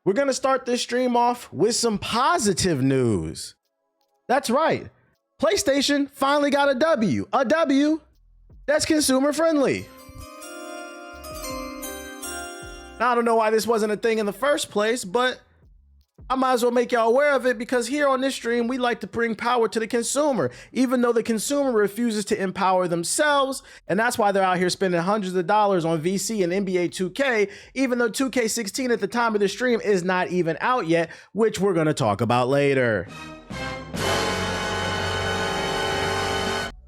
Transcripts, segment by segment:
We're going to start this stream off with some positive news. That's right. PlayStation finally got a W. A W that's consumer friendly. Now, I don't know why this wasn't a thing in the first place, but I might as well make y'all aware of it because here on this stream, we like to bring power to the consumer, even though the consumer refuses to empower themselves. And that's why they're out here spending hundreds of dollars on VC and NBA 2K, even though 2K16 at the time of the stream is not even out yet, which we're going to talk about later.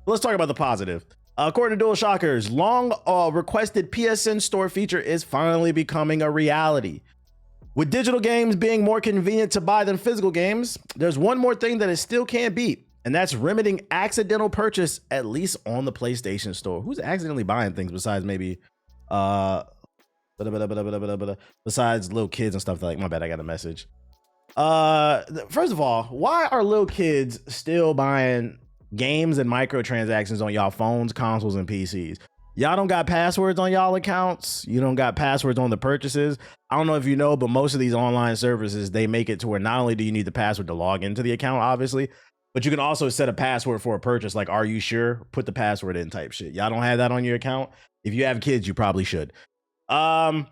Let's talk about the positive. According to DualShockers, long requested PSN store feature is finally becoming a reality. With digital games being more convenient to buy than physical games, there's one more thing that it still can't beat, and that's remedying accidental purchase, at least on the PlayStation Store. Who's accidentally buying things besides maybe, besides little kids and stuff like, my bad, I got a message. First of all, why are little kids still buying games and microtransactions on y'all phones, consoles, and PCs? Y'all don't got passwords on y'all accounts. You don't got passwords on the purchases. I don't know if you know, but most of these online services, they make it to where not only do you need the password to log into the account, obviously, but you can also set a password for a purchase. Like, are you sure? Put the password in type shit. Y'all don't have that on your account. If you have kids, you probably should. Ever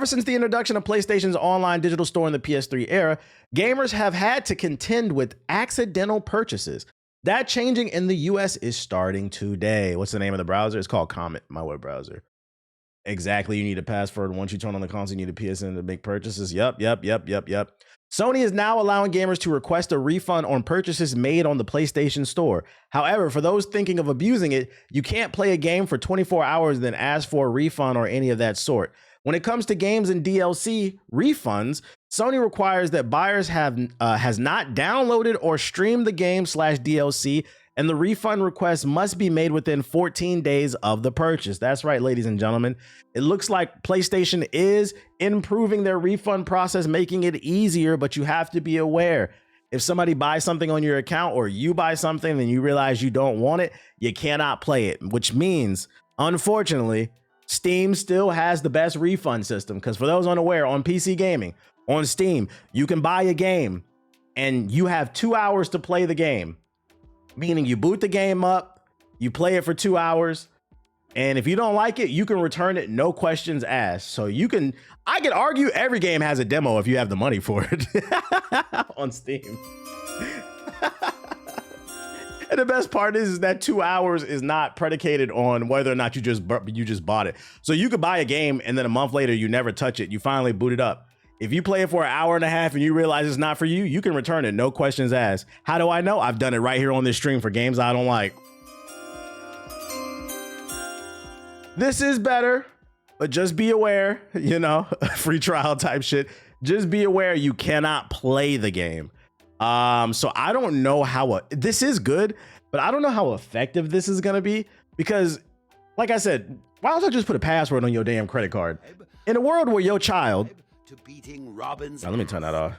since the introduction of PlayStation's online digital store in the PS3 era, gamers have had to contend with accidental purchases. That changing in the US is starting today. What's the name of the browser? It's called Comet, my web browser. Exactly. You need a password. Once you turn on the console, you need a PSN to make purchases. Yep. Sony is now allowing gamers to request a refund on purchases made on the PlayStation Store. However, for those thinking of abusing it, you can't play a game for 24 hours and then ask for a refund or any of that sort. When it comes to games and DLC refunds, Sony requires that buyers has not downloaded or streamed the game / DLC, and the refund request must be made within 14 days of the purchase. That's right, ladies and gentlemen. It looks like PlayStation is improving their refund process, making it easier, but you have to be aware. If somebody buys something on your account or you buy something and you realize you don't want it, you cannot play it, which means, unfortunately, Steam still has the best refund system, because for those unaware, on PC gaming, on Steam, you can buy a game and you have 2 hours to play the game, meaning you boot the game up, you play it for 2 hours, and if you don't like it, you can return it, no questions asked. So I could argue every game has a demo if you have the money for it on Steam. And the best part is that 2 hours is not predicated on whether or not you just bought it. So you could buy a game and then a month later, you never touch it. You finally boot it up. If you play it for an hour and a half and you realize it's not for you, you can return it. No questions asked. How do I know? I've done it right here on this stream for games I don't like. This is better, but just be aware, free trial type shit. Just be aware you cannot play the game. So I don't know how this is good, but I don't know how effective this is going to be, because like I said, why don't I just put a password on your damn credit card? In a world where your child, now, let me turn that off.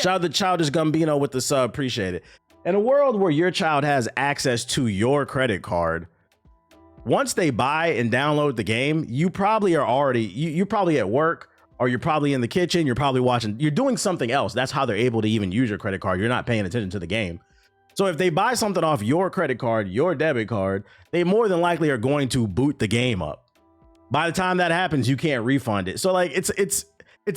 Shout out to Childish Gambino with the sub, appreciate it. In a world where your child has access to your credit card, once they buy and download the game, you probably are already, you're probably at work, or you're probably in the kitchen, you're probably watching, you're doing something else. That's how they're able to even use your credit card. You're not paying attention to the game. So if they buy something off your credit card, your debit card, they more than likely are going to boot the game up. By the time that happens, you can't refund it. So like it's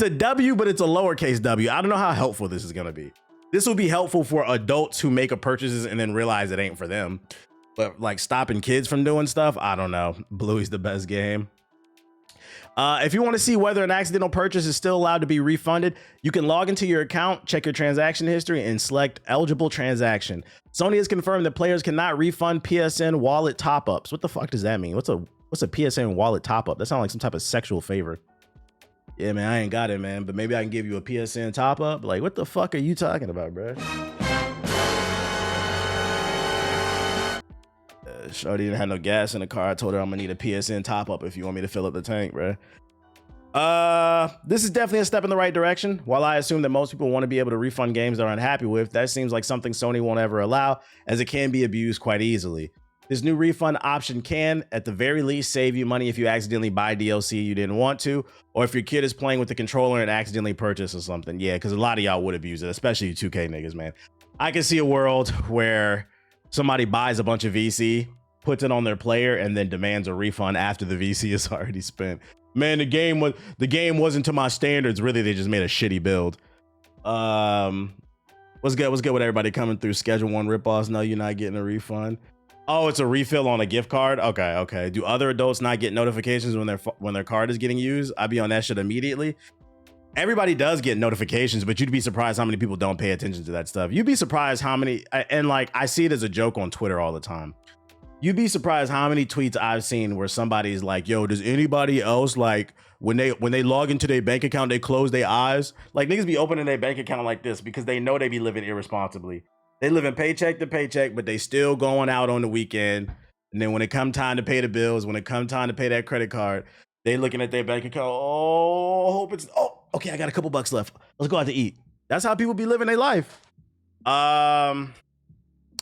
a W, but it's a lowercase w. I don't know how helpful this is going to be. This will be helpful for adults who make a purchases and then realize it ain't for them. But like stopping kids from doing stuff, I don't know. Bluey's the best game. If you want to see whether an accidental purchase is still allowed to be refunded, you can log into your account, check your transaction history, and select eligible transaction. Sony has confirmed that players cannot refund PSN wallet top-ups. What the fuck does that mean? What's a PSN wallet top-up? That sounds like some type of sexual favor. Yeah, man, I ain't got it, man, but maybe I can give you a PSN top-up. Like, what the fuck are you talking about, bro? Shorty didn't have no gas in the car. I told her I'm gonna need a PSN top-up if you want me to fill up the tank, bro. This is definitely a step in the right direction. While I assume that most people want to be able to refund games they're unhappy with, that seems like something Sony won't ever allow, as it can be abused quite easily. This new refund option can, at the very least, save you money if you accidentally buy DLC you didn't want to, or if your kid is playing with the controller and accidentally purchases something. Yeah, because a lot of y'all would abuse it, especially you 2K niggas, man. I can see a world where somebody buys a bunch of VC, puts it on their player, and then demands a refund after the VC is already spent. Man, the game wasn't to my standards. Really, they just made a shitty build. What's good with everybody coming through? Schedule 1 ripoffs. No, you're not getting a refund. Oh, it's a refill on a gift card. Okay. Do other adults not get notifications when their card is getting used? I'd be on that shit immediately. Everybody does get notifications, but you'd be surprised how many people don't pay attention to that stuff. You'd be surprised how many, and like I see it as a joke on Twitter all the time. You'd be surprised how many tweets I've seen where somebody's like, yo, does anybody else, like, when they log into their bank account, they close their eyes? Like, niggas be opening their bank account like this because they know they be living irresponsibly. They living paycheck to paycheck, but they still going out on the weekend. And then when it come time to pay the bills, when it come time to pay that credit card, they looking at their bank account. Oh, okay, I got a couple bucks left. Let's go out to eat. That's how people be living their life.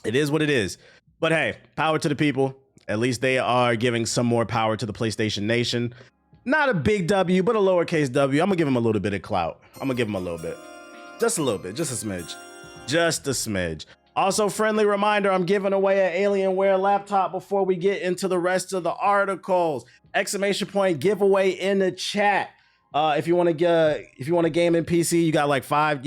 It is what it is. But hey, power to the people. At least they are giving some more power to the PlayStation Nation. Not a big W, but a lowercase W. I'm gonna give them a little bit of clout. I'm gonna give them a little bit. Just a little bit, just a smidge. Just a smidge. Also, friendly reminder, I'm giving away an Alienware laptop before we get into the rest of the articles. Exclamation point giveaway in the chat. If you want to game in PC, you got like 5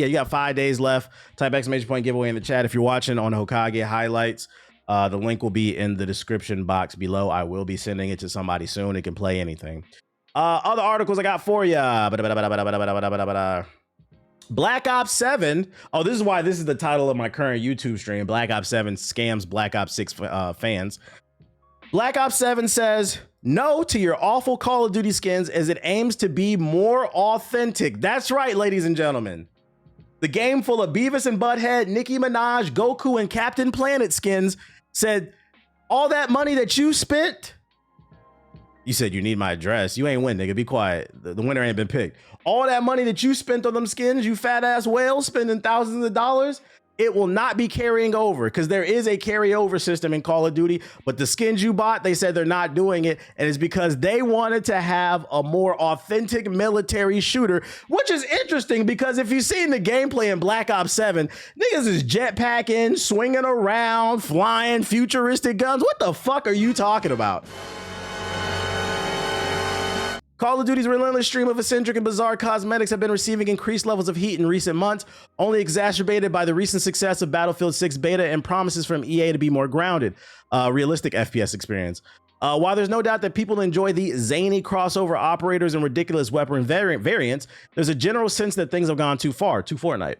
days left. Type exclamation point giveaway in the chat. If you're watching on Hokage highlights, the link will be in the description box below. I will be sending it to somebody soon. It can play anything. Other articles I got for you. Black Ops 7. Oh, this is why this is the title of my current YouTube stream. Black Ops 7 scams Black Ops 6 fans. Black Ops 7 says no to your awful Call of Duty skins as it aims to be more authentic. That's right, ladies and gentlemen. The game full of Beavis and Butthead, Nicki Minaj, Goku, and Captain Planet skins said, all that money that you spent, you said you need my address. You ain't win, nigga. Be quiet. The winner ain't been picked. All that money that you spent on them skins, you fat ass whale, spending thousands of dollars, it will not be carrying over because there is a carryover system in Call of Duty. But the skins you bought, they said they're not doing it. And it's because they wanted to have a more authentic military shooter, which is interesting because if you've seen the gameplay in Black Ops 7, niggas is jetpacking, swinging around, flying futuristic guns. What the fuck are you talking about? Call of Duty's relentless stream of eccentric and bizarre cosmetics have been receiving increased levels of heat in recent months, only exacerbated by the recent success of Battlefield 6 beta and promises from EA to be more grounded, realistic FPS experience. While there's no doubt that people enjoy the zany crossover operators and ridiculous weapon variants, there's a general sense that things have gone too far, too Fortnite.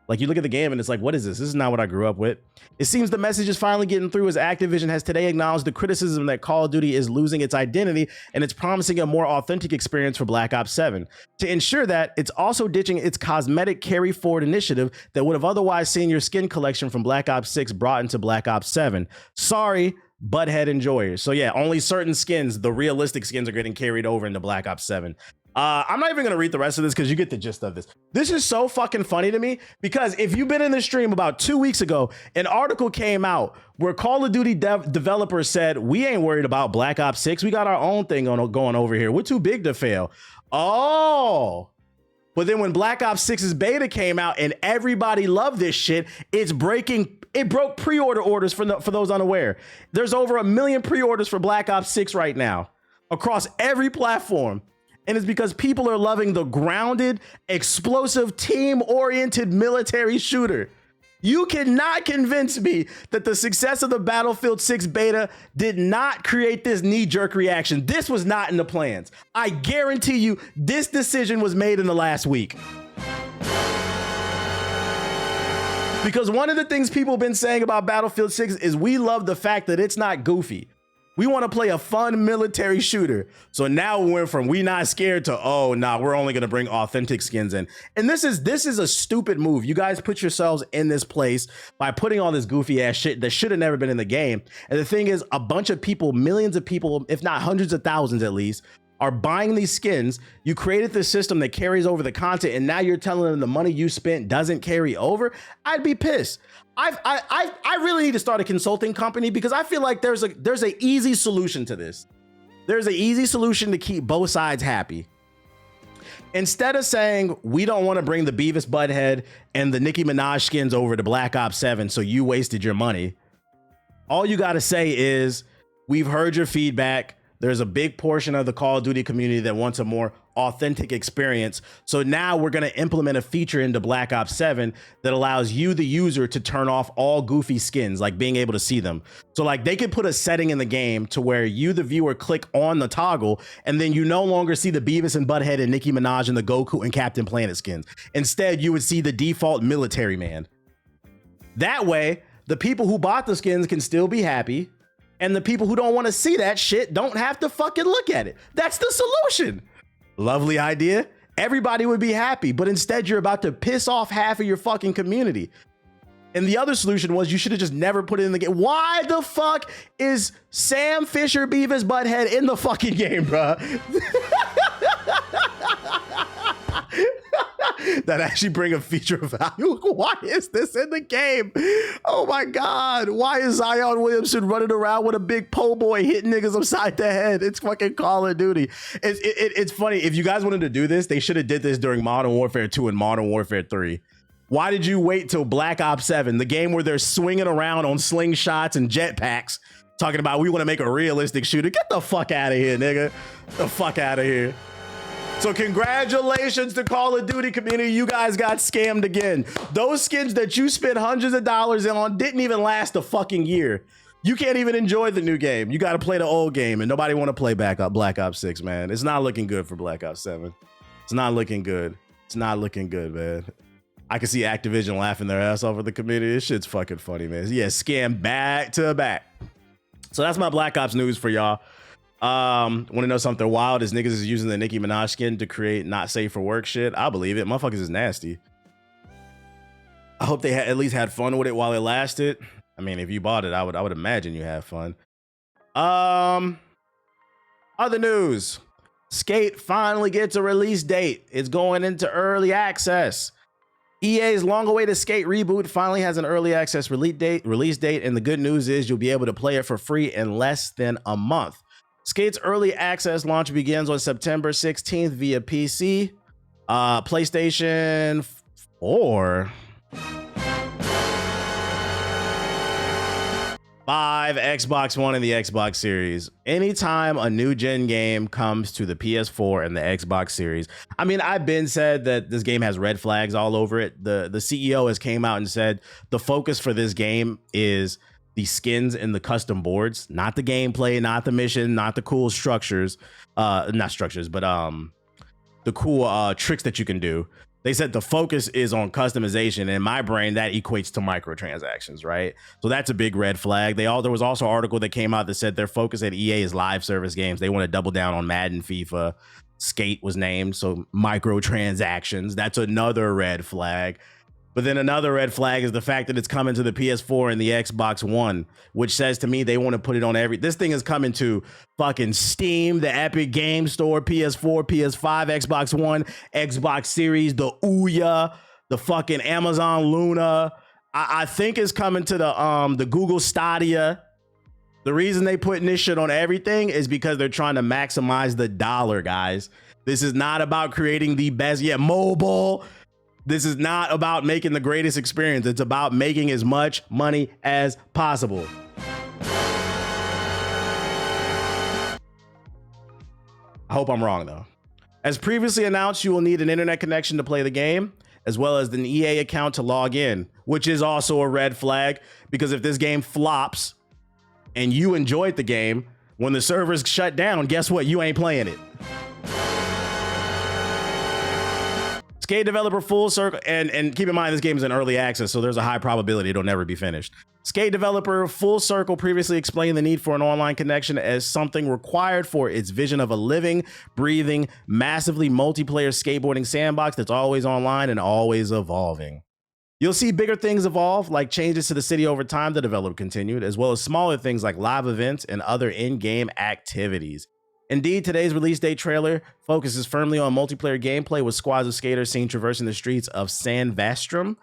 Like, you look at the game and it's like, what is this? This is not what I grew up with. It seems the message is finally getting through as Activision has today acknowledged the criticism that Call of Duty is losing its identity and it's promising a more authentic experience for Black Ops 7. To ensure that, it's also ditching its cosmetic carry forward initiative that would have otherwise seen your skin collection from Black Ops 6 brought into Black Ops 7. Sorry, butthead enjoyers. So yeah, only certain skins, the realistic skins, are getting carried over into Black Ops 7. I'm not even gonna read the rest of this because you get the gist of this. This is so fucking funny to me because if you've been in the stream about 2 weeks ago, an article came out where Call of Duty developers said, we ain't worried about Black Ops 6. We got our own thing going over here. We're too big to fail. Oh, but then when Black Ops 6's beta came out and everybody loved this shit, it broke pre-order orders for those unaware. There's over 1 million pre-orders for Black Ops 6 right now across every platform. And it's because people are loving the grounded, explosive, team-oriented military shooter. You cannot convince me that the success of the Battlefield 6 beta did not create this knee-jerk reaction. This was not in the plans. I guarantee you this decision was made in the last week. Because one of the things people have been saying about Battlefield 6 is we love the fact that it's not goofy. We want to play a fun military shooter. So now we went from we not scared to, oh, nah, we're only going to bring authentic skins in. And this is a stupid move. You guys put yourselves in this place by putting all this goofy ass shit that should have never been in the game. And the thing is, a bunch of people, millions of people, if not hundreds of thousands at least, are buying these skins. You created this system that carries over the content, and now you're telling them the money you spent doesn't carry over. I'd be pissed. I really need to start a consulting company because I feel like there's a easy solution to this. There's an easy solution to keep both sides happy. Instead of saying we don't want to bring the Beavis Butthead and the Nicki Minaj skins over to Black Ops 7, so you wasted your money, all you got to say is we've heard your feedback. There's a big portion of the Call of Duty community that wants a more authentic experience. So now we're going to implement a feature into Black Ops 7 that allows you, the user, to turn off all goofy skins, like being able to see them. So like they could put a setting in the game to where you, the viewer, click on the toggle and then you no longer see the Beavis and Butthead and Nicki Minaj and the Goku and Captain Planet skins. Instead, you would see the default military man. That way, the people who bought the skins can still be happy. And the people who don't want to see that shit don't have to fucking look at it. That's the solution. Lovely idea. Everybody would be happy, but instead you're about to piss off half of your fucking community. And the other solution was you should have just never put it in the game. Why the fuck is Sam Fisher Beavis Butthead in the fucking game, bro? That actually bring a feature of value. Why is this in the game? Oh my God. Why is Zion Williamson running around with a big po' boy hitting niggas upside the head? It's fucking Call of Duty. It's funny. If you guys wanted to do this, they should have did this during Modern Warfare 2 and Modern Warfare 3. Why did you wait till Black Ops 7, the game where they're swinging around on slingshots and jetpacks, talking about we want to make a realistic shooter? Get the fuck out of here, nigga. Get the fuck out of here. So congratulations to Call of Duty community. You guys got scammed again. Those skins that you spent hundreds of dollars on didn't even last a fucking year. You can't even enjoy the new game. You got to play the old game, and nobody want to play Black Ops 6, man. It's not looking good for Black Ops 7. It's not looking good. It's not looking good, man. I can see Activision laughing their ass off at the community. This shit's fucking funny, man. Yeah, scam back to back. So that's my Black Ops news for y'all. Want to know something wild? Is niggas is using the Nicki Minaj skin to create not safe for work shit. I believe it. Motherfuckers is nasty. I hope they at least had fun with it while it lasted. I mean, if you bought it, I would imagine you have fun. Other news. Skate finally gets a release date. It's going into early access. EA's long-awaited Skate reboot finally has an early access release date, and the good news is you'll be able to play it for free in less than a month. Skate's early access launch begins on September 16th via PC, PlayStation 4, 5, Xbox One, and the Xbox Series. Anytime a new gen game comes to the PS4 and the Xbox Series, I mean, I've been said that this game has red flags all over it. The CEO has came out and said the focus for this game is the skins and the custom boards, not the gameplay, not the mission, not the cool structures, not structures, but the cool tricks that you can do. They said the focus is on customization. In my brain, that equates to microtransactions, right? So that's a big red flag. There was also an article that came out that said their focus at EA is live service games. They want to double down on Madden, FIFA. Skate was named, so microtransactions. That's another red flag. But then another red flag is the fact that it's coming to the PS4 and the Xbox One, which says to me they want to put it on this thing is coming to fucking Steam, the Epic Game Store, PS4, PS5, Xbox One, Xbox Series, the Ouya, the fucking Amazon Luna. I think it's coming to the Google Stadia. The reason they putting this shit on everything is because they're trying to maximize the dollar, guys. This is not about creating the best, mobile. This is not about making the greatest experience. It's about making as much money as possible. I hope I'm wrong, though. As previously announced, you will need an internet connection to play the game, as well as an EA account to log in, which is also a red flag, because if this game flops and you enjoyed the game, when the servers shut down, guess what? You ain't playing it. Skate developer Full Circle, and keep in mind this game is in early access, so there's a high probability it'll never be finished. Skate developer Full Circle previously explained the need for an online connection as something required for its vision of a living, breathing, massively multiplayer skateboarding sandbox that's always online and always evolving. You'll see bigger things evolve, like changes to the city over time, the developer continued, as well as smaller things like live events and other in-game activities. Indeed, today's release date trailer focuses firmly on multiplayer gameplay with squads of skaters seen traversing the streets of Sandvastrum.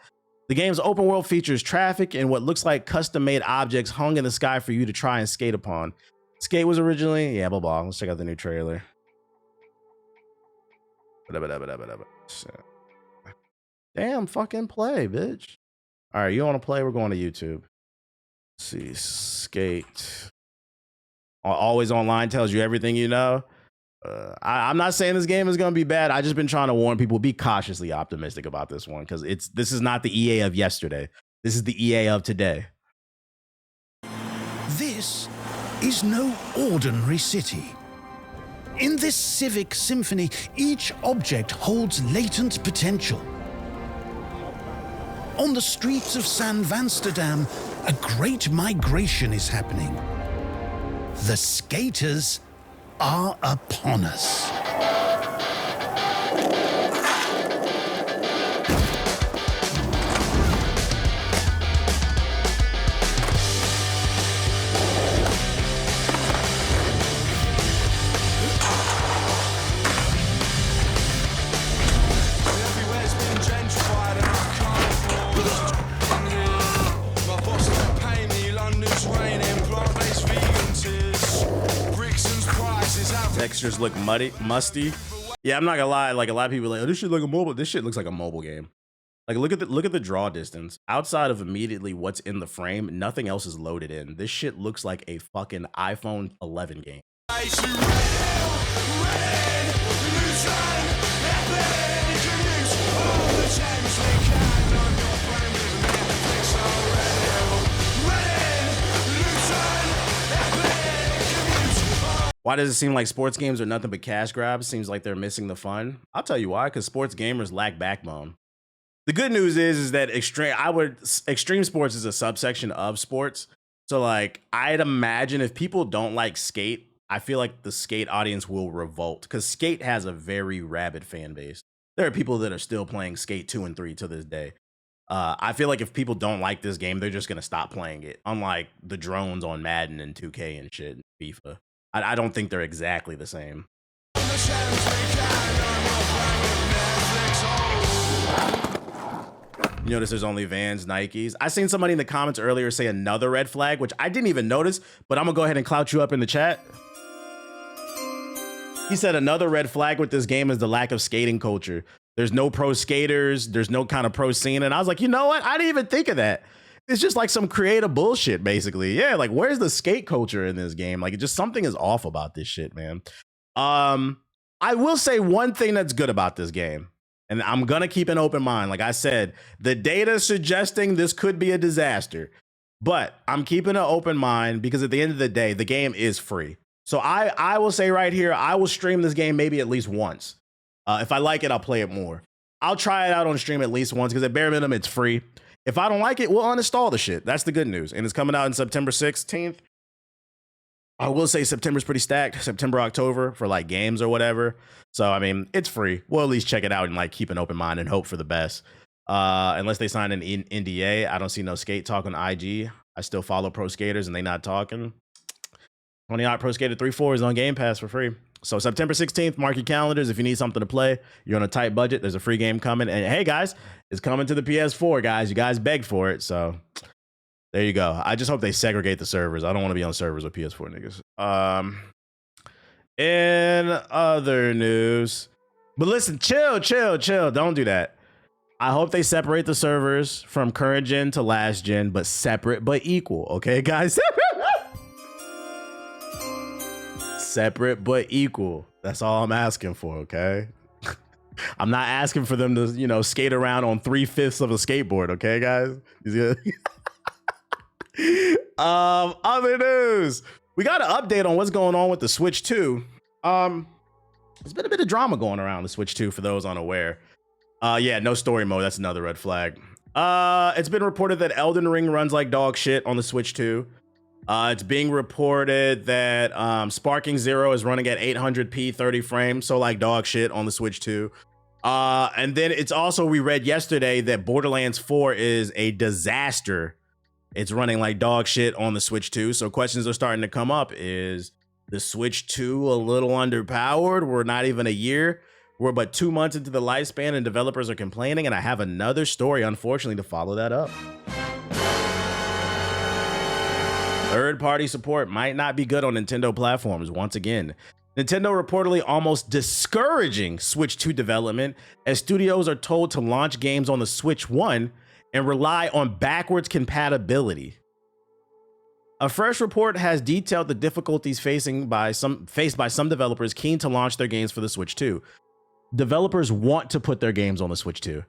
The game's open world features traffic and what looks like custom-made objects hung in the sky for you to try and skate upon. Skate was originally, yeah, blah, blah. Let's check out the new trailer. Damn, fucking play, bitch. All right, you want to play? We're going to YouTube. Let's see, skate. Always online tells you everything you know. I'm not saying this game is going to be bad. I just been trying to warn people, be cautiously optimistic about this one, because this is not the EA of yesterday. This is the EA of today. This is no ordinary city. In this civic symphony, each object holds latent potential. On the streets of Sandvasterdam, a great migration is happening. The skaters are upon us. Textures look musty. Yeah, I'm not gonna lie. Like, a lot of people are like, oh, this shit look a mobile. This shit looks like a mobile game. Like, look at the draw distance. Outside of immediately what's in the frame, nothing else is loaded in. This shit looks like a fucking iPhone 11 game. Why does it seem like sports games are nothing but cash grabs? Seems like they're missing the fun. I'll tell you why, because sports gamers lack backbone. The good news is that extreme sports is a subsection of sports. So like, I'd imagine if people don't like skate, I feel like the skate audience will revolt, because skate has a very rabid fan base. There are people that are still playing Skate 2 and 3 to this day. I feel like if people don't like this game, they're just gonna stop playing it. Unlike the drones on Madden and 2K and shit, and FIFA. I don't think they're exactly the same. You notice there's only Vans, Nikes. I seen somebody in the comments earlier say another red flag, which I didn't even notice, but I'm gonna go ahead and clout you up in the chat. He said another red flag with this game is the lack of skating culture. There's no pro skaters. There's no kind of pro scene. And I was like, you know what? I didn't even think of that. It's just like some creative bullshit, basically. Yeah, like, where's the skate culture in this game? Like, it just, something is off about this shit, man. I will say one thing that's good about this game, and I'm gonna keep an open mind. Like I said, the data suggesting this could be a disaster, but I'm keeping an open mind because at the end of the day, the game is free. So I will say right here, I will stream this game maybe at least once. If I like it, I'll play it more. I'll try it out on stream at least once because at bare minimum, it's free. If I don't like it, we'll uninstall the shit. That's the good news. And it's coming out on September 16th. I will say September's pretty stacked. September, October for like games or whatever. So, I mean, it's free. We'll at least check it out and like keep an open mind and hope for the best. Unless they sign an NDA, I don't see no skate talk on IG. I still follow pro skaters and they not talking. 20 Pro Skater 3.4 is on Game Pass for free. So September 16th, mark your calendars. If you need something to play, you're on a tight budget, there's a free game coming. And hey, guys, it's coming to the PS4, guys. You guys begged for it. So there you go. I just hope they segregate the servers. I don't want to be on servers with PS4 niggas. In other news, but listen, chill. Don't do that. I hope they separate the servers from current gen to last gen, but separate but equal. Okay, guys? Separate but equal. That's all I'm asking for, okay? I'm not asking for them to, you know, skate around on 3/5 of a skateboard, okay, guys? Other news. We got an update on what's going on with the Switch 2. There's been a bit of drama going around the Switch 2 for those unaware. Yeah, no story mode. That's another red flag. It's been reported that Elden Ring runs like dog shit on the Switch 2. It's being reported that Sparking Zero is running at 800p 30 frames, so like dog shit on the Switch 2. And then it's also, we read yesterday that Borderlands 4 is a disaster. It's running like dog shit on the Switch 2. So questions are starting to come up is, The Switch 2 a little underpowered. We're not even a year. We're but 2 months into the lifespan and developers are complaining, and I have another story, unfortunately, to follow that up. Third-party support might not be good on Nintendo platforms once again. Nintendo reportedly almost discouraging Switch 2 development as studios are told to launch games on the Switch 1 and rely on backwards compatibility. A fresh report has detailed the difficulties faced by some developers keen to launch their games for the Switch 2. Developers want to put their games on the Switch 2,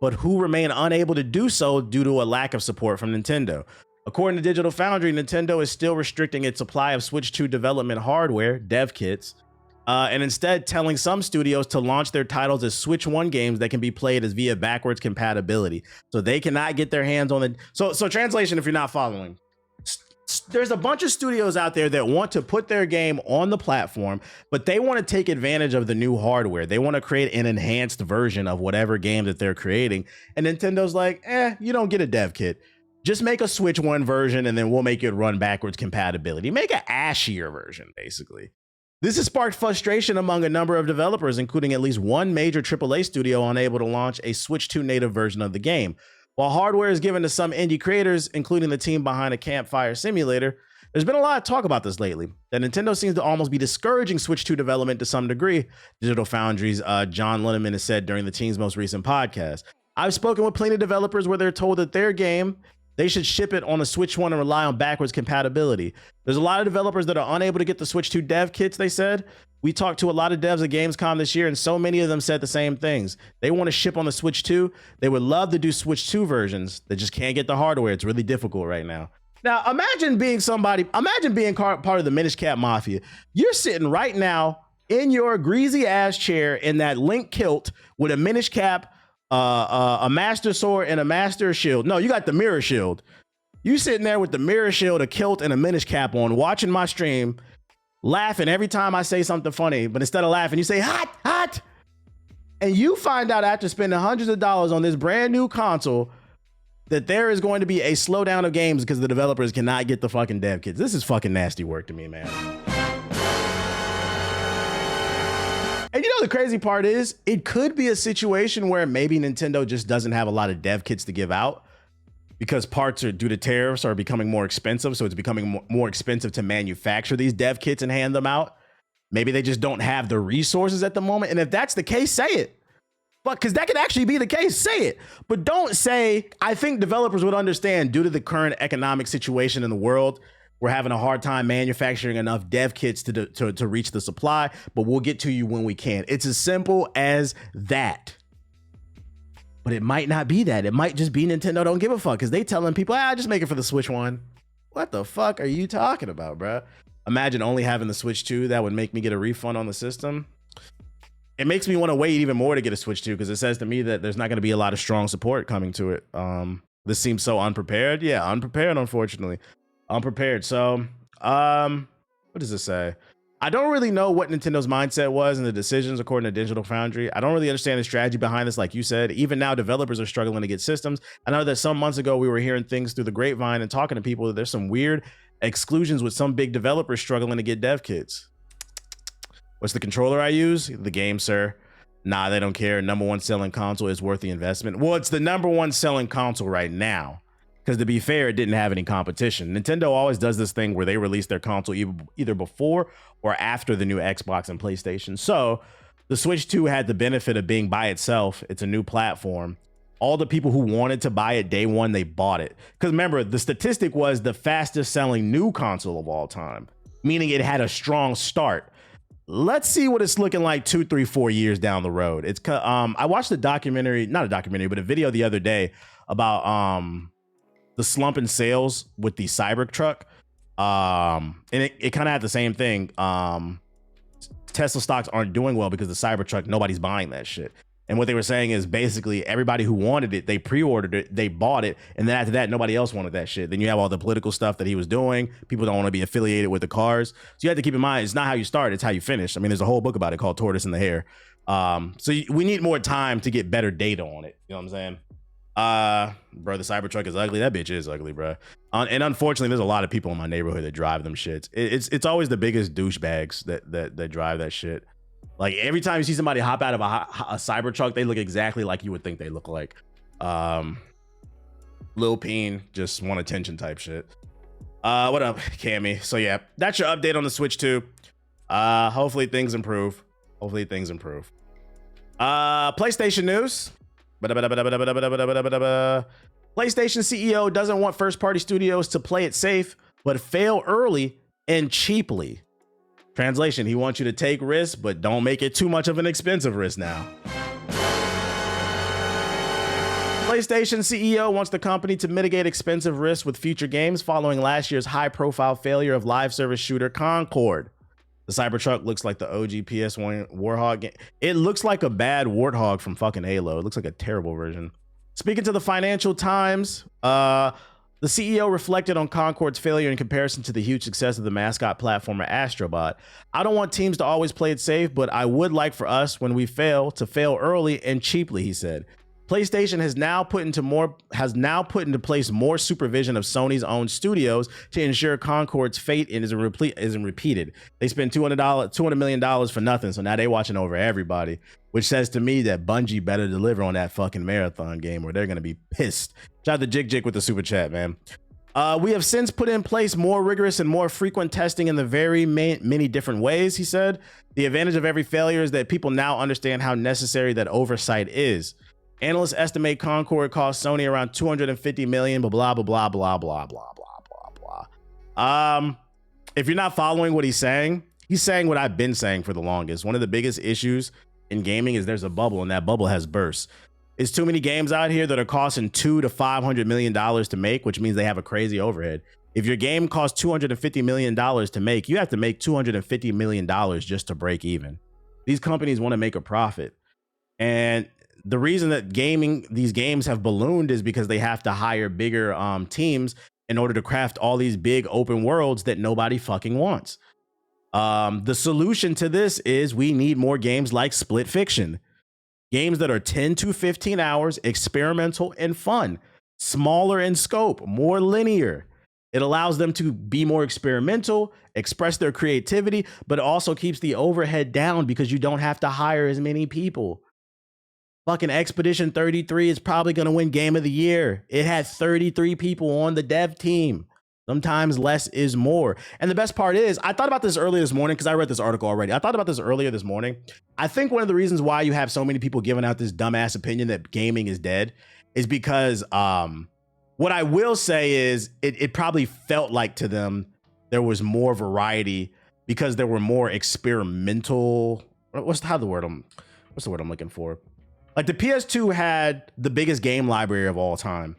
but who remain unable to do so due to a lack of support from Nintendo. According to Digital Foundry, Nintendo is still restricting its supply of Switch 2 development hardware, dev kits, and instead telling some studios to launch their titles as Switch 1 games that can be played as via backwards compatibility. So they cannot get their hands on the... So translation, if you're not following. There's a bunch of studios out there that want to put their game on the platform, but they want to take advantage of the new hardware. They want to create an enhanced version of whatever game that they're creating. And Nintendo's like, you don't get a dev kit. Just make a Switch 1 version and then we'll make it run backwards compatibility. Make an ashier version, basically. This has sparked frustration among a number of developers, including at least one major AAA studio unable to launch a Switch 2 native version of the game. While hardware is given to some indie creators, including the team behind a Campfire Simulator, there's been a lot of talk about this lately, that Nintendo seems to almost be discouraging Switch 2 development to some degree, Digital Foundry's John Linneman has said during the team's most recent podcast. I've spoken with plenty of developers where they're told that their game, they should ship it on a Switch 1 and rely on backwards compatibility. There's a lot of developers that are unable to get the Switch 2 dev kits, they said. We talked to a lot of devs at Gamescom this year, and so many of them said the same things. They want to ship on the Switch 2. They would love to do Switch 2 versions. They just can't get the hardware. It's really difficult right now. Now, imagine being part of the Minish Cap Mafia. You're sitting right now in your greasy ass chair in that Link kilt with a Minish Cap, a Master Sword, and a Master Shield. No, you got the Mirror Shield. You sitting there with the Mirror Shield, a kilt, and a Minish Cap on, watching my stream, laughing every time I say something funny, but instead of laughing, you say, hot, hot. And you find out after spending hundreds of dollars on this brand new console that there is going to be a slowdown of games because the developers cannot get the fucking dev kits. This is fucking nasty work to me, man. And you know, the crazy part is it could be a situation where maybe Nintendo just doesn't have a lot of dev kits to give out because parts are due to tariffs are becoming more expensive. So it's becoming more expensive to manufacture these dev kits and hand them out. Maybe they just don't have the resources at the moment. And if that's the case, say it. But because that could actually be the case, say it. But don't say, I think developers would understand due to the current economic situation in the world, we're having a hard time manufacturing enough dev kits to reach the supply, but we'll get to you when we can. It's as simple as that. But it might not be that. It might just be Nintendo don't give a fuck because they telling people, just make it for the Switch 1. What the fuck are you talking about, bro? Imagine only having the Switch 2. That would make me get a refund on the system. It makes me want to wait even more to get a Switch 2 because it says to me that there's not going to be a lot of strong support coming to it. This seems so unprepared. Yeah, unprepared, unfortunately. Unprepared. So, what does this say? I don't really know what Nintendo's mindset was and the decisions according to Digital Foundry. I don't really understand the strategy behind this, like you said. Even now, developers are struggling to get systems. I know that some months ago, we were hearing things through the grapevine and talking to people that there's some weird exclusions with some big developers struggling to get dev kits. What's the controller I use? The game, sir. Nah, they don't care. Number one selling console is worth the investment. Well, it's the number one selling console right now. Because to be fair, it didn't have any competition. Nintendo always does this thing where they release their console either before or after the new Xbox and PlayStation. So the Switch 2 had the benefit of being by itself. It's a new platform. All the people who wanted to buy it day one, they bought it. Because remember, the statistic was the fastest selling new console of all time, meaning it had a strong start. Let's see what it's looking like 2, 3, 4 years down the road. It's I watched a documentary, not a documentary, but a video the other day about the slump in sales with the Cybertruck. And it kind of had the same thing. Tesla stocks aren't doing well because the Cybertruck, nobody's buying that shit. And what they were saying is basically everybody who wanted it, they pre-ordered it, they bought it. And then after that, nobody else wanted that shit. Then you have all the political stuff that he was doing. People don't want to be affiliated with the cars. So you have to keep in mind, it's not how you start, it's how you finish. I mean, there's a whole book about it called Tortoise and the Hare. We need more time to get better data on it. You know what I'm saying? Bro, the Cybertruck is ugly. That bitch is ugly, bro. And unfortunately, there's a lot of people in my neighborhood that drive them shits. It's always the biggest douchebags that drive that shit. Like every time you see somebody hop out of a Cybertruck, they look exactly like you would think they look like. Lil Peen, just want attention type shit. What up, Cammy? So yeah, that's your update on the Switch 2. Hopefully things improve. PlayStation news. PlayStation CEO doesn't want first-party studios to play it safe, but fail early and cheaply. Translation, he wants you to take risks, but don't make it too much of an expensive risk now. PlayStation CEO wants the company to mitigate expensive risks with future games following last year's high-profile failure of live service shooter Concord. The Cybertruck looks like the OG PS1 Warthog game. It looks like a bad Warthog from fucking Halo. It looks like a terrible version. Speaking to the Financial Times, the CEO reflected on Concord's failure in comparison to the huge success of the mascot platformer Astrobot. I don't want teams to always play it safe, but I would like for us, when we fail, to fail early and cheaply, he said. PlayStation has now put into place more supervision of Sony's own studios to ensure Concord's fate isn't repeated. They spent $200 million for nothing, so now they're watching over everybody, which says to me that Bungie better deliver on that fucking marathon game or they're gonna be pissed. Shout out to Jig Jig with the super chat, man. We have since put in place more rigorous and more frequent testing in the very many different ways, he said. The advantage of every failure is that people now understand how necessary that oversight is. Analysts estimate Concord cost Sony around $250 million, blah, blah, blah, blah, blah, blah, blah, blah, blah. If you're not following what he's saying what I've been saying for the longest. One of the biggest issues in gaming is there's a bubble, and that bubble has burst. It's too many games out here that are costing $200 to $500 million to make, which means they have a crazy overhead. If your game costs $250 million to make, you have to make $250 million just to break even. These companies want to make a profit. And the reason that these games have ballooned is because they have to hire bigger teams in order to craft all these big open worlds that nobody fucking wants. The solution to this is we need more games like Split Fiction. Games that are 10 to 15 hours, experimental and fun, smaller in scope, more linear. It allows them to be more experimental, express their creativity, but also keeps the overhead down because you don't have to hire as many people. Fucking Expedition 33 is probably going to win Game of the Year. It had 33 people on the dev team. Sometimes less is more. And the best part is, I thought about this earlier this morning because I read this article already. I thought about this earlier this morning. I think one of the reasons why you have so many people giving out this dumbass opinion that gaming is dead is because what I will say is it probably felt like to them there was more variety because there were more experimental. What's the word I'm looking for? Like the PS2 had the biggest game library of all time.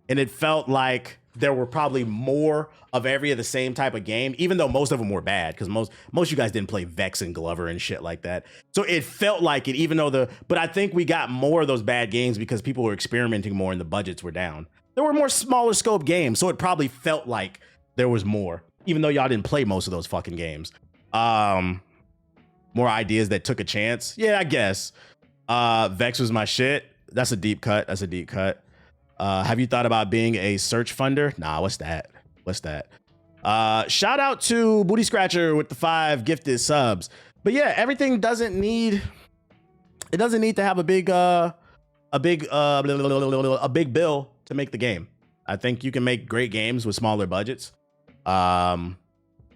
And it felt like there were probably more of every of the same type of game, even though most of them were bad, because most of you guys didn't play Vex and Glover and shit like that. So it felt like it, even though but I think we got more of those bad games because people were experimenting more and the budgets were down. There were more smaller scope games, so it probably felt like there was more, even though y'all didn't play most of those fucking games. More ideas that took a chance. Yeah, I guess. Vex was my shit. That's a deep cut. Have you thought about being a search funder? Nah, what's that? Shout out to Booty Scratcher with the 5 gifted subs. But yeah, everything doesn't need to have a big bill to make the game. I think you can make great games with smaller budgets.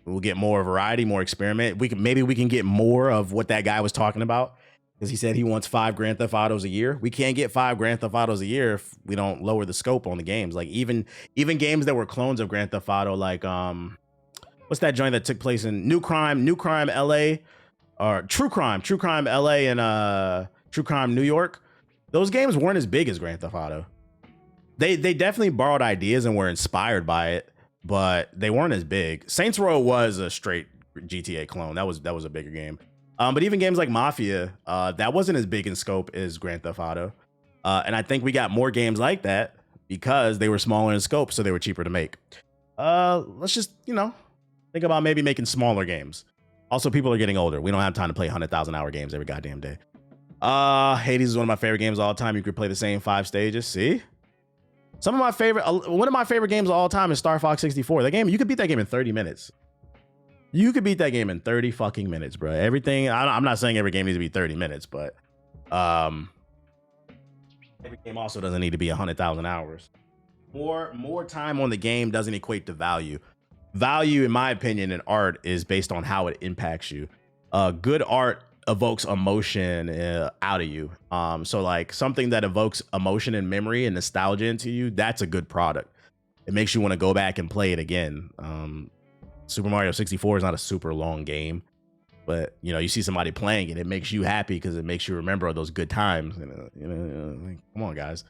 We'll get more variety, more experiment. Maybe we can get more of what that guy was talking about, because he said he wants 5 Grand Theft Autos a year. We can't get 5 Grand Theft Autos a year if we don't lower the scope on the games. Like even games that were clones of Grand Theft Auto, like what's that joint that took place in True Crime LA and True Crime New York. Those games weren't as big as Grand Theft Auto. They definitely borrowed ideas and were inspired by it, but they weren't as big. Saints Row was a straight GTA clone. That was a bigger game. But even games like Mafia, that wasn't as big in scope as Grand Theft Auto. And I think we got more games like that because they were smaller in scope, so they were cheaper to make. Let's just, think about maybe making smaller games. Also, people are getting older. We don't have time to play 100,000 hour games every goddamn day. Hades is one of my favorite games of all time. You could play the same 5 stages. See? One of my favorite games of all time is Star Fox 64. That game, you could beat that game in 30 minutes. You could beat that game in 30 fucking minutes, bro. Everything, I'm not saying every game needs to be 30 minutes, but every game also doesn't need to be 100,000 hours. More time on the game doesn't equate to value. Value, in my opinion, in art is based on how it impacts you. Good art evokes emotion out of you. So like something that evokes emotion and memory and nostalgia into you, that's a good product. It makes you want to go back and play it again. Super Mario 64 is not a super long game, but you know, you see somebody playing it, it makes you happy because it makes you remember those good times. Like, come on, guys.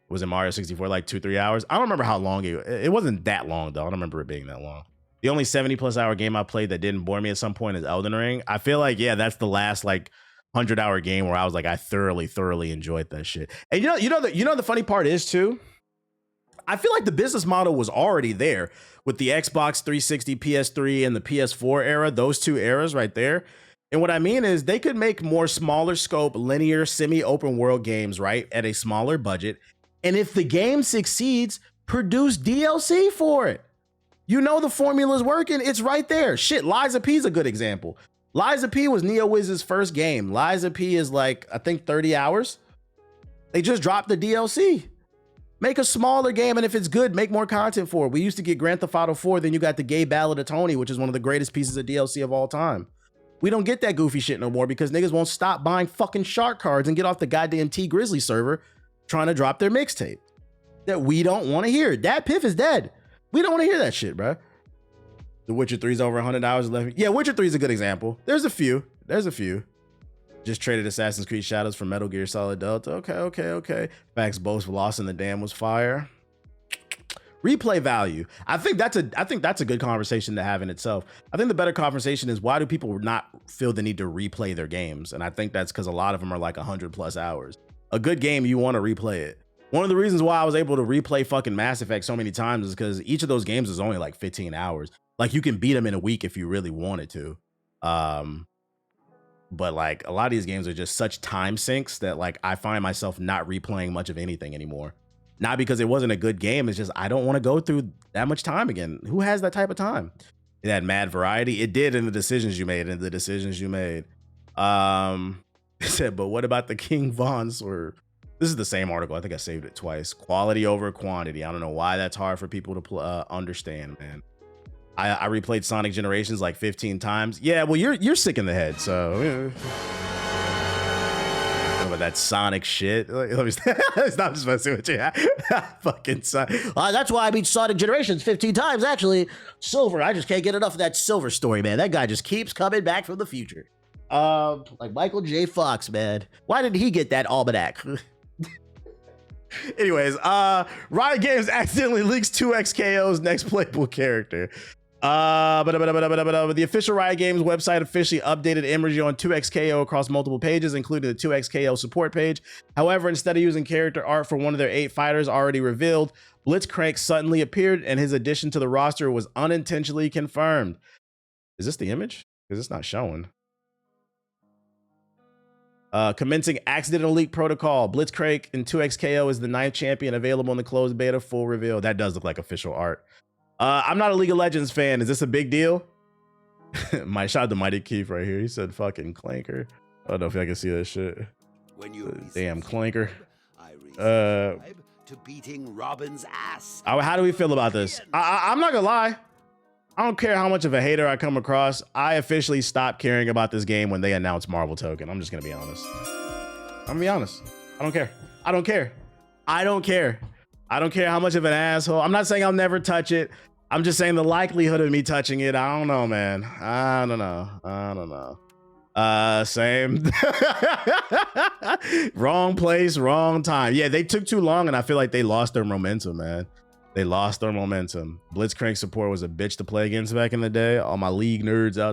Was it Mario 64 like 2-3 hours? I don't remember how long it wasn't that long though. I don't remember it being that long. The only 70+ hour game I played that didn't bore me at some point is Elden Ring. I feel like, yeah, that's the last like 100-hour game where I was like, I thoroughly enjoyed that shit. And you know the funny part is too, I feel like the business model was already there with the Xbox 360, PS3, and the PS4 era, those 2 eras right there. And what I mean is they could make more smaller scope, linear, semi-open world games, right, at a smaller budget. And if the game succeeds, produce DLC for it. You know the formula's working. It's right there. Shit, Lies of P is a good example. Lies of P was NeoWiz's first game. Lies of P is like, I think 30 hours. They just dropped the DLC. Make a smaller game, and if it's good, make more content for it. We used to get Grand Theft Auto 4, then you got the Gay Ballad of Tony, which is one of the greatest pieces of DLC of all time. We don't get that goofy shit no more because niggas won't stop buying fucking shark cards and get off the goddamn T Grizzly server trying to drop their mixtape that we don't want to hear. Dat Piff is dead. We don't want to hear that shit, bro. The Witcher 3 is over 100 hours left. Yeah, Witcher 3 is a good example. There's a few. Just traded Assassin's Creed Shadows for Metal Gear Solid Delta. Okay. Facts both Lost in the Dam was fire. Replay value. I think that's a good conversation to have in itself. I think the better conversation is, why do people not feel the need to replay their games? And I think that's because a lot of them are like 100+ hours. A good game, you want to replay it. One of the reasons why I was able to replay fucking Mass Effect so many times is because each of those games is only like 15 hours. Like you can beat them in a week if you really wanted to. But like a lot of these games are just such time sinks that like I find myself not replaying much of anything anymore. Not because it wasn't a good game. It's just, I don't want to go through that much time again. Who has that type of time? It had mad variety. It did in the decisions you made. It said, but what about the King Von Sword? This is the same article. I think I saved it twice. Quality over quantity. I don't know why that's hard for people to understand, man. I replayed Sonic Generations like 15 times. Yeah, well, you're sick in the head, so. About that Sonic shit. Let me stop just messing with you. Fucking Sonic. That's why I beat Sonic Generations 15 times, actually. Silver, I just can't get enough of that Silver story, man. That guy just keeps coming back from the future. Like Michael J. Fox, man. Why didn't he get that almanac? Anyways, Riot Games accidentally leaks 2XKO's next playable character. The official Riot Games website officially updated imagery on 2XKO across multiple pages, including the 2XKO support page. However, instead of using character art for one of their 8 fighters already revealed, Blitzcrank suddenly appeared and his addition to the roster was unintentionally confirmed. Is this the image? Because it's not showing. Commencing accidental leak protocol. Blitzcrank in 2XKO is the 9th champion available in the closed beta. Full reveal. That does look like official art. I'm not a League of Legends fan. Is this a big deal? My shout out to Mighty Keith right here. He said fucking clanker. I don't know if I can see that shit. Damn clanker. To beating Robin's ass. How do we feel about this? I'm not gonna lie. I don't care how much of a hater I come across. I officially stopped caring about this game when they announced Marvel Token. I'm just gonna be honest. I'm gonna be honest. I don't care. I don't care. I don't care. I don't care how much of an asshole. I'm not saying I'll never touch it. I'm just saying the likelihood of me touching it, I don't know, man. I don't know. Same. Wrong place, wrong time. Yeah, they took too long and I feel like they lost their momentum, man. They lost their momentum. Blitzcrank support was a bitch to play against back in the day. All my League nerds out